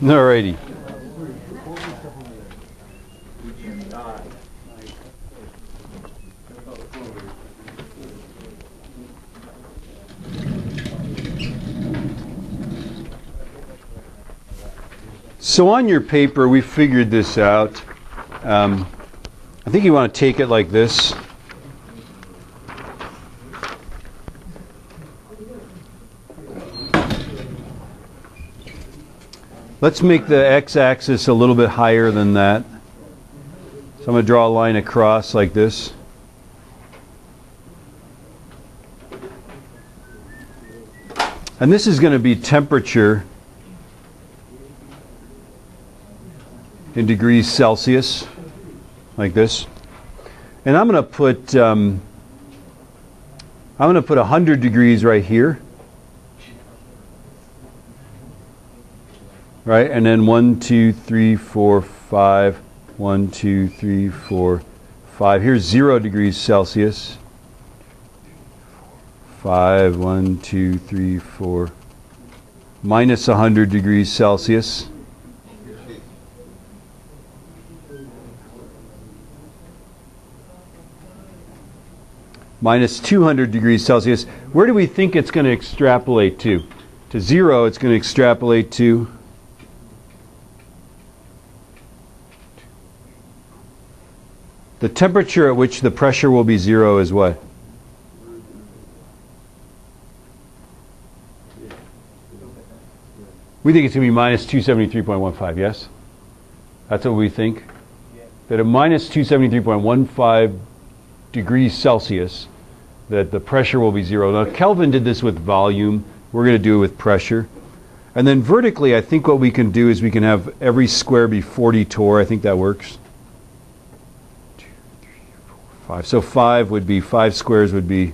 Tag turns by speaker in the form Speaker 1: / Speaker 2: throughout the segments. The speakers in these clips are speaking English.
Speaker 1: Alrighty. So on your paper, we figured this out. I think you want to take it like this. Let's make the x-axis a little bit higher than that. So I'm going to draw a line across like this. And this is going to be temperature in degrees Celsius, like this. And I'm going to put 100 degrees right here. Right, and then 1, 2, 3, 4, 5. 1, 2, 3, 4, 5. Here's 0 degrees Celsius. 5, 1, 2, 3, 4. Minus 100 degrees Celsius. Minus 200 degrees Celsius. Where do we think it's going to extrapolate to? To 0, it's going to extrapolate to the temperature at which the pressure will be 0 is what? We think it's going to be minus 273.15, yes? That's what we think? That at minus 273.15 degrees Celsius, that the pressure will be 0. Now, Kelvin did this with volume. We're going to do it with pressure. And then vertically, I think what we can do is we can have every square be 40 torr. I think that works. 5. So 5 squares would be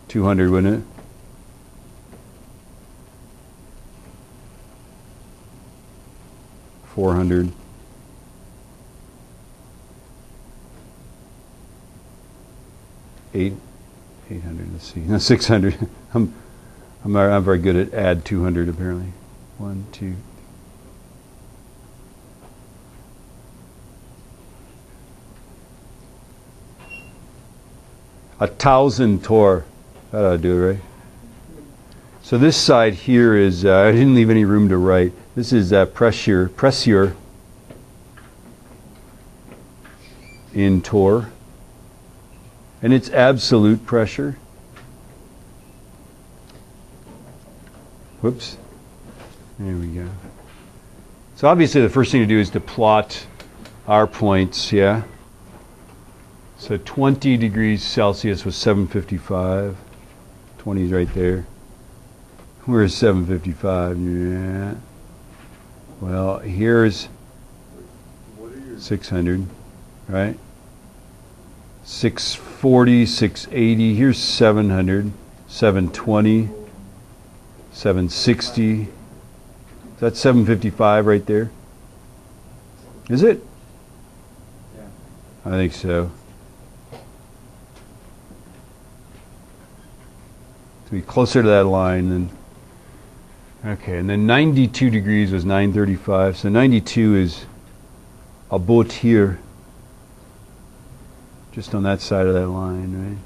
Speaker 1: 200, wouldn't it? $400. 800. Let's see. No, 600. I'm very good at add 200 apparently. 1, 2. A 1,000 torr. That ought to do it, right? So this side here is, I didn't leave any room to write. This is pressure in torr. And it's absolute pressure. Whoops. There we go. So obviously the first thing to do is to plot our points, yeah? So 20 degrees Celsius was 755. 20 is right there. Where's 755? Yeah. Well, here's 600, right? 640, 680. Here's 700, 720, 760. That's 755 right there. Is it? Yeah. I think so. To be closer to that line than. Okay, and then 92 degrees was 935. So 92 is about here. Just on that side of that line,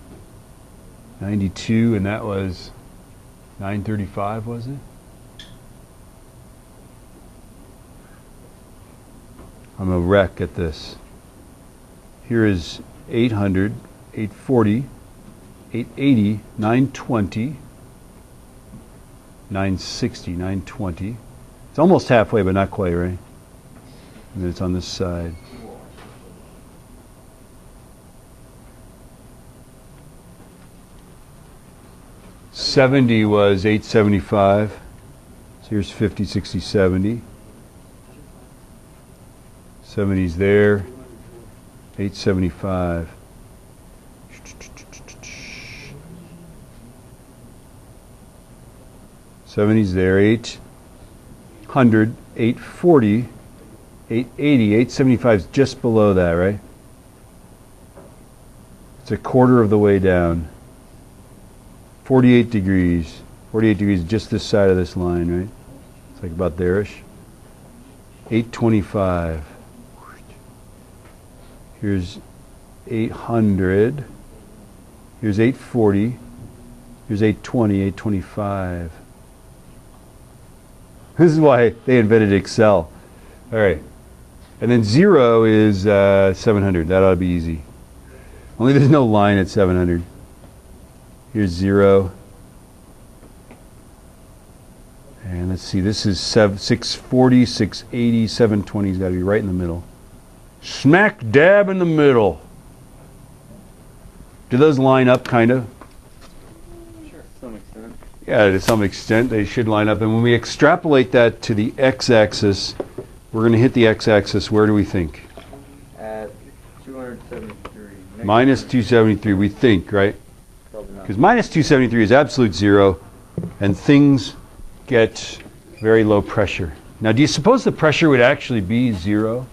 Speaker 1: right? 92, and that was 935, was it? I'm a wreck at this. Here is 800, 840, 880, 920, 960, 920. It's almost halfway, but not quite, right? And then it's on this side. $70 was $875. So here's 50, 60, 70. 70's there. 875. $70's there. 800, 840, 880, 875 is just below that, right? It's a quarter of the way down. 48 degrees. 48 degrees just this side of this line, right? It's like about there-ish. 825. Here's 800. Here's 840. Here's 820, 825. This is why they invented Excel. All right. And then 0 is 700. That ought to be easy. Only there's no line at 700. Here's 0. And let's see, this is 640, 680, 720's got to be right in the middle. Smack dab in the middle. Do those line up, kind of?
Speaker 2: Sure, to some extent.
Speaker 1: Yeah, to some extent they should line up. And when we extrapolate that to the x-axis, we're going to hit the x-axis. Where do we think?
Speaker 2: At 273.
Speaker 1: Minus 273, we think, right? Because minus 273 is absolute zero, and things get very low pressure. Now, do you suppose the pressure would actually be zero?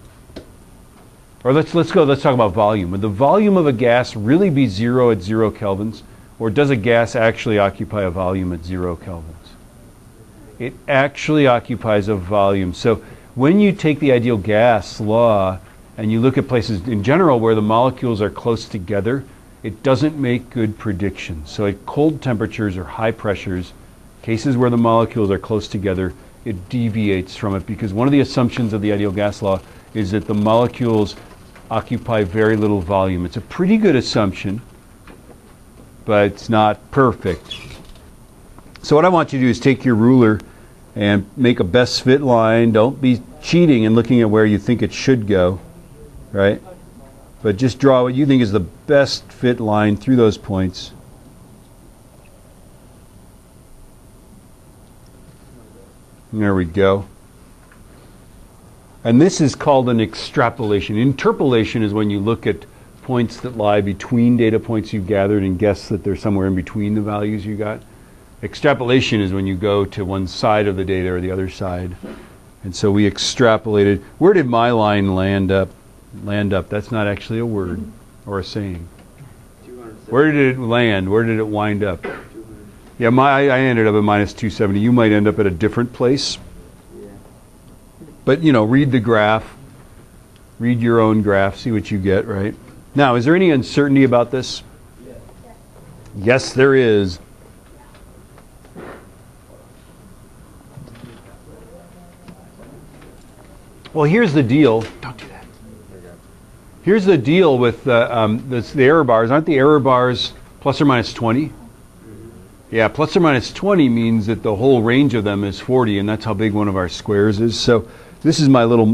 Speaker 1: Or let's talk about volume. Would the volume of a gas really be zero at 0 kelvins? Or does a gas actually occupy a volume at 0 kelvins? It actually occupies a volume. So when you take the ideal gas law and you look at places in general where the molecules are close together, it doesn't make good predictions. So at cold temperatures or high pressures, cases where the molecules are close together, it deviates from it, because one of the assumptions of the ideal gas law is that the molecules occupy very little volume. It's a pretty good assumption, but it's not perfect. So what I want you to do is take your ruler and make a best fit line. Don't be cheating and looking at where you think it should go, right? But just draw what you think is the best fit line through those points. There we go. And this is called an extrapolation. Interpolation is when you look at points that lie between data points you've gathered and guess that they're somewhere in between the values you got. Extrapolation is when you go to one side of the data or the other side. And so we extrapolated. Where did my line land up? Land up. That's not actually a word or a saying. Where did it land? Where did it wind up? Yeah, I ended up at minus 270. You might end up at a different place.
Speaker 2: Yeah.
Speaker 1: But, you know, read the graph. Read your own graph. See what you get, right? Now, is there any uncertainty about this?
Speaker 2: Yeah.
Speaker 1: Yes, there is. Well, here's the deal. Don't do that. Here's the deal with the error bars. Aren't the error bars plus or minus 20? Yeah, plus or minus 20 means that the whole range of them is 40, and that's how big one of our squares is. So this is my little,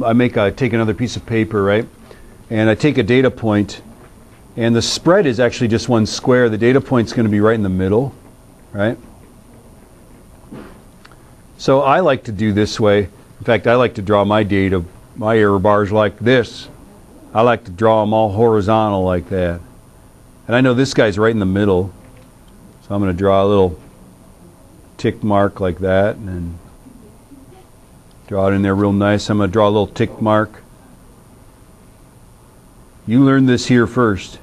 Speaker 1: take another piece of paper, right? And I take a data point, and the spread is actually just one square. The data point's going to be right in the middle, right? So I like to do this way. In fact, I like to draw my data, my error bars like this. I like to draw them all horizontal like that. And I know this guy's right in the middle. So I'm going to draw a little tick mark like that, and then draw it in there real nice. I'm going to draw a little tick mark. You learned this here first.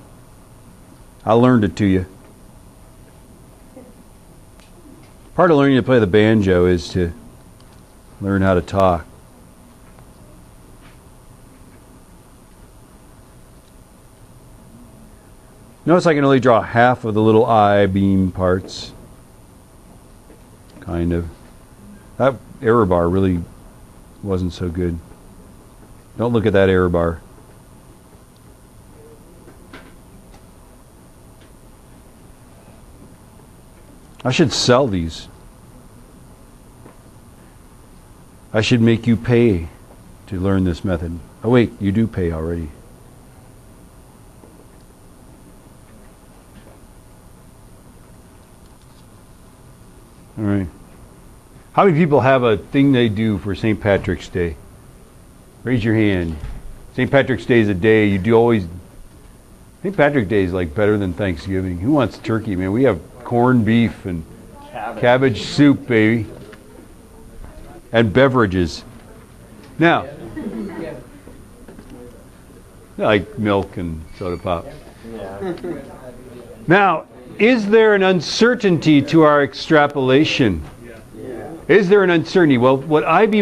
Speaker 1: I learned it to you. Part of learning to play the banjo is to learn how to talk. Notice I can only draw half of the little I-beam parts. Kind of. That error bar really wasn't so good. Don't look at that error bar. I should sell these. I should make you pay to learn this method. Oh wait, you do pay already. All right. How many people have a thing they do for St. Patrick's Day? Raise your hand. St. Patrick's Day is a day you do always. St. Patrick's Day is like better than Thanksgiving. Who wants turkey, man? We have corned beef and cabbage soup, baby, and beverages. Now, like milk and soda pop.
Speaker 2: Yeah.
Speaker 1: Now, is there an uncertainty to our extrapolation?
Speaker 2: Yeah.
Speaker 1: Is there an uncertainty? Well, what IBI